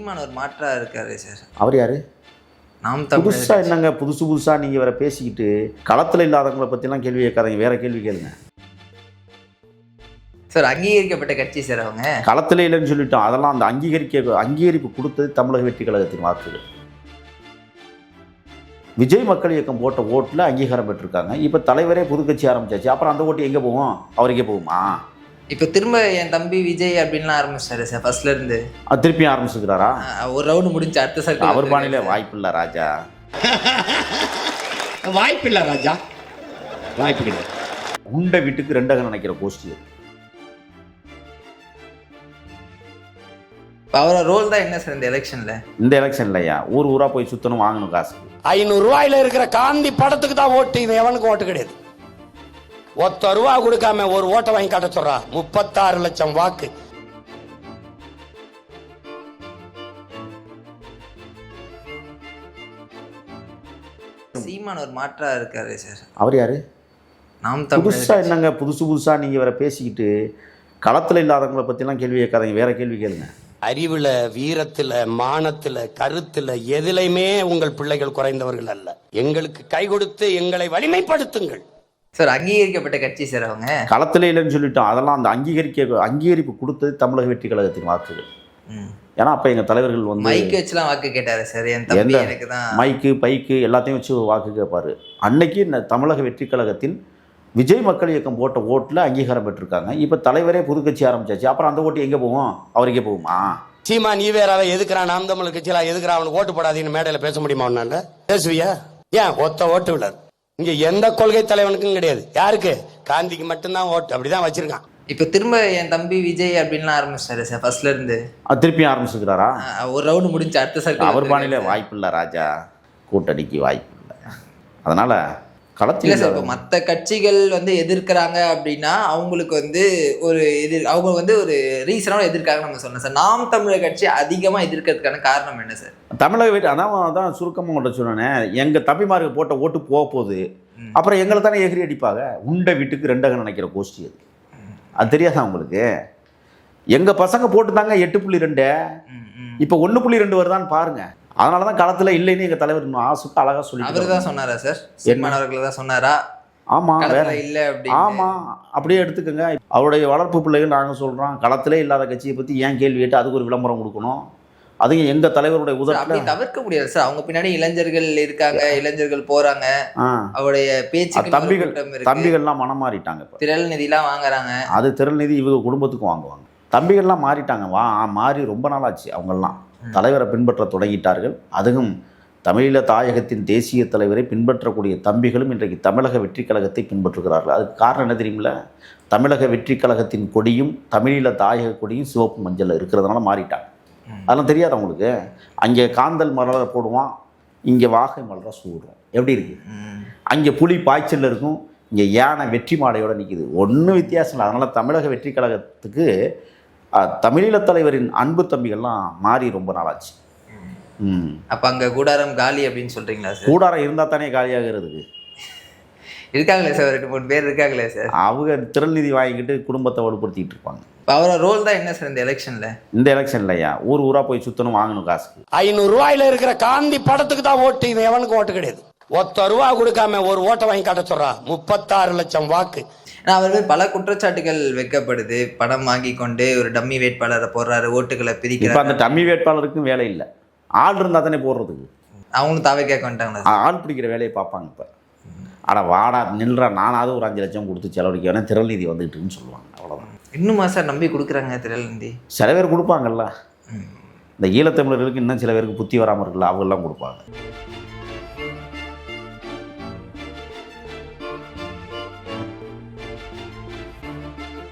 சீமான் ஒரு மாற்றா இருக்காரு சார். அவர் யாரு? நாம் புதுசா என்னங்க புதுசா நீங்க வேற பேசிக்கிட்டு களத்துல இல்லாதவங்களை பத்திலாம் கேள்வி கேட்காதீங்க, வேற கேள்வி கேளுங்க சார். அங்கீகரிக்கப்பட்ட கட்சி சார் அவங்க. களத்துல இல்லைன்னு சொல்லிட்டோம். அதெல்லாம் அந்த அங்கீகரிப்பு கொடுத்தது தமிழக வெற்றி கழகத்தின் வாக்குகள். விஜய் மக்கள் இயக்கம் போட்ட ஓட்டில் அங்கீகாரம் பெற்றிருக்காங்க. இப்போ தலைவரே புது கட்சி ஆரம்பிச்சாச்சு. அப்புறம் அந்த ஓட்டு எங்கே போகும்? அவருக்கே போகுமா? இப்போ திரும்ப என் தம்பி விஜய் அப்படின்லாம் ஆரம்பிச்சாரு சார் ஃபர்ஸ்ட்ல இருந்து. திருப்பியும் ஆரம்பிச்சுக்கிறாரா? ஒரு ரவுண்டு முடிஞ்சு அடுத்த சர்க்கிள். அவர் பாணியில வாய்ப்பு இல்லை ராஜா, வாய்ப்பு இல்லை ராஜா, வாய்ப்பு இல்லை. உண்டை வீட்டுக்கு ரெண்டக நினைக்கிற கோஷ்டி. அவரோட ரோல் தான் என்ன சார் இந்த எலெக்ஷன்ல? இந்த எலெக்ஷன்லையா ஊர் ஊரா போய் சுத்தணும், வாங்கணும் காசு. 500 ரூபாயில இருக்கிற காந்தி படத்துக்கு தான் ஓட்டு. இவன் எவனுக்கு ஓட்டு கிடையாது. ₹1 கொடுக்காம ஒரு ஓட்டை வாங்கி காட்ட சொல்றா. 36 லட்சம் வாக்கு. சீமான் ஒரு மாற்றா இருக்காரு சார். அவர் யாரு? நாம் புதுசா என்னங்க புதுசா நீங்க வேற பேசிக்கிட்டு களத்துல இல்லாதவங்களை பத்திலாம் கேள்வி கேட்காதீங்க, வேற கேள்வி கேளுங்க. அறிவுல, வீரத்துல, மானத்துல, கருத்துல எதிலையுமே உங்கள் பிள்ளைகள் குறைந்தவர்கள் அல்ல. எங்களுக்கு கை கொடுத்து எங்களை வலிமைப்படுத்துங்கள் சார். அங்கீகரிக்கப்பட்ட கட்சி சார் அவங்க. களத்திலே இல்லைன்னு சொல்லிட்டோம். அதெல்லாம் அந்த அங்கீகரிப்பு கொடுத்தது தமிழக வெற்றி கழகத்தின் வாக்குகள். ஏன்னா அப்ப எங்க தலைவர்கள் வந்து மைக்கு வச்சுலாம் வாக்கு கேட்டாரு சார். என் தம்பி எனக்கு தான் மைக்கு பைக்கு எல்லாத்தையும் வச்சு வாக்கு கேட்பாரு. அன்னைக்கு தமிழக வெற்றி கழகத்தின் விஜய் மக்கள் இயக்கம் போட்ட ஓட்டில் அங்கீகாரம் பெற்றிருக்காங்க. இப்போ தலைவரே புது கட்சி ஆரம்பிச்சாச்சு. அப்புறம் அந்த ஓட்டு எங்கே போகும்? அவருக்கே போகுமா? சீமான் ஈவேராவை எதுக்குறான், நாம் தமிழ் கட்சியெல்லாம் எதுக்குறான், அவனுக்கு ஓட்டு போடாதீங்கன்னு மேடையில் பேச முடியுமா? ஒன்னால பேசுவியா? ஏன் ஒத்த ஓட்டு விடாது. இங்க எந்த கொள்கை தலைவனுக்கும் கிடையாது. யாருக்கு? காந்திக்கு மட்டும்தான் ஓட்டு. அப்படிதான் வச்சிருக்கான். இப்போ திரும்ப என் தம்பி விஜய் அப்படின்லாம் ஆரம்பிச்சாரு சார் ஃபர்ஸ்ட்ல இருந்து. திருப்பியும் ஆரம்பிச்சுக்கிறாரா? ஒரு ரவுண்டு முடிஞ்சு அடுத்த சர்க்கிள். அவர் பாணியில வாய்ப்பு இல்லை ராஜா, கூட்டணிக்கு வாய்ப்பு இல்லை. அதனால களத்தில் இல்லை சார். இப்போ மற்ற கட்சிகள் வந்து எதிர்க்கிறாங்க அப்படின்னா அவங்களுக்கு வந்து அவங்க வந்து ஒரு ரீசனாக எதிர்க்காங்கன்னு நம்ம சொன்னோம் சார். நாம் தமிழர் கட்சி அதிகமாக எதிர்க்கிறதுக்கான காரணம் என்ன சார்? தமிழக வெற்றி அதான் சுருக்கமாக கொண்டு சொன்னேன். எங்கள் தம்பிமாருக்கு போட்ட ஓட்டு போகுது. அப்புறம் எங்களை தானே எகிரி அடிப்பாங்க. உண்டை வீட்டுக்கு ரெண்டக நினைக்கிற கோஷ்டி அது. அது தெரியாதா உங்களுக்கு? எங்கள் பசங்க போட்டு தாங்க 8.2, இப்போ 1.2 வருதான்னு பாருங்க. அதனால தான் களத்தில் இல்லைன்னு எங்கள் தலைவர் ஆசுக்கு அழகாக சொல்லி. அவர் தான் சொன்னாரா சார்? சீமான் அவர்கள் தான் சொன்னாரா? ஆமாம், வேற இல்லை அப்படி. ஆமாம், அப்படியே எடுத்துக்கோங்க. அவருடைய வளர்ப்பு பிள்ளைகள் நாங்கள் சொல்கிறோம். களத்திலே இல்லாத கட்சியை பற்றி ஏன் கேள்வி கேட்டு அதுக்கு ஒரு விளம்பரம் கொடுக்கணும். அதுவும் எங்கள் தலைவருடைய அப்படி தவிர்க்க முடியாது சார். அவங்க பின்னாடி இளைஞர்கள் இருக்காங்க, இளைஞர்கள் போறாங்க. அவருடைய பேச்சு தம்பிகள்லாம் மனம் மாறிட்டாங்க. திரள் நிதிலாம் வாங்குறாங்க. அது திரள் நிதி இவங்க குடும்பத்துக்கும் வாங்குவாங்க. தம்பிகள்லாம் மாறிட்டாங்க. மாறி ரொம்ப நாளாச்சு. அவங்கெல்லாம் தலைவரை பின்பற்ற தொடங்கிட்டார்கள். அதுவும் தமிழீழ தாயகத்தின் தேசிய தலைவரை பின்பற்றக்கூடிய தம்பிகளும் இன்றைக்கு தமிழக வெற்றி கழகத்தை பின்பற்றுகிறார்கள். அதுக்கு காரணம் என்ன தெரியுமில்ல? தமிழக வெற்றி கழகத்தின் கொடியும் தமிழீழ தாயக கொடியும் சிவப்பு மஞ்சள் இருக்கிறதுனால மாறிட்டாங்க. அதெல்லாம் தெரியாது அவங்களுக்கு. அங்கே காந்தல் மலரை போடுவான், இங்கே வாகை மலரை சூடுறோம். எப்படி இருக்கு? அங்கே புலி பாய்ச்சல் இருக்கும், இங்கே யானை வெற்றி மாடையோடு நிற்கிது. ஒன்றும் வித்தியாசம் இல்லை. அதனால் தமிழக வெற்றி கழகத்துக்கு தமிழீழ தலைவரின் அன்பு தம்பிகள்லாம் மாறி ரொம்ப நாளாச்சு. அப்போ அங்கே கூடாரம் காலி அப்படின்னு சொல்கிறீங்களா சார்? கூடாரம் இருந்தால் தானே காலியாகிறதுக்கு. இருக்காங்களே சார், 2-3 பேர் இருக்காங்களே சார். அவங்க திரள் நிதி வாங்கிக்கிட்டு குடும்பத்தை வலுப்படுத்திட்டு இருப்பாங்க. அவரோட ரோல் தான் என்ன சார் இந்த எலெக்ஷன்ல? இந்த எலெக்ஷன்லையா ஊர் ஊரா போய் சுத்தணும், வாங்கணும் காசு. 500 ரூபாயில இருக்கிற காந்தி படத்துக்கு தான் ஓட்டு. இவன் எவனுக்கு ஓட்டு கிடையாது. ₹1 கொடுக்காம ஒரு ஓட்டை வாங்கி காட்ட சொல்றா. 36 லட்சம் வாக்கு. அவர்கள் பல குற்றச்சாட்டுகள் வைக்கப்படுது. பணம் வாங்கி கொண்டு ஒரு டம்மி வேட்பாளரை போடுறாரு, ஓட்டுகளை பிரிக்கிறார். அந்த டம்மி வேட்பாளருக்கும் வேலை இல்லை. ஆள் இருந்தா தானே போடுறதுக்கு. அவங்களும் தாவே கேட்க வந்துட்டாங்க. ஆள் பிடிக்கிற வேலையை பார்ப்பாங்க. இப்போ ஆனால் வாடா நில்றா, நானாவது ஒரு 5 லட்சம் கொடுத்து செலவழிக்க வேணா, திரள் நிதி வந்துட்டுன்னு சொல்லுவாங்க. அவ்வளோதான். இன்னுமா சார் நம்பி கொடுக்குறாங்க திரள் நிதி? சில பேர் கொடுப்பாங்கல்ல. இந்த ஈழத்தமிழர்களுக்கு இன்னும் சில பேருக்கு புத்தி வராமல் இருக்குல்ல, அவங்கெல்லாம் கொடுப்பாங்க.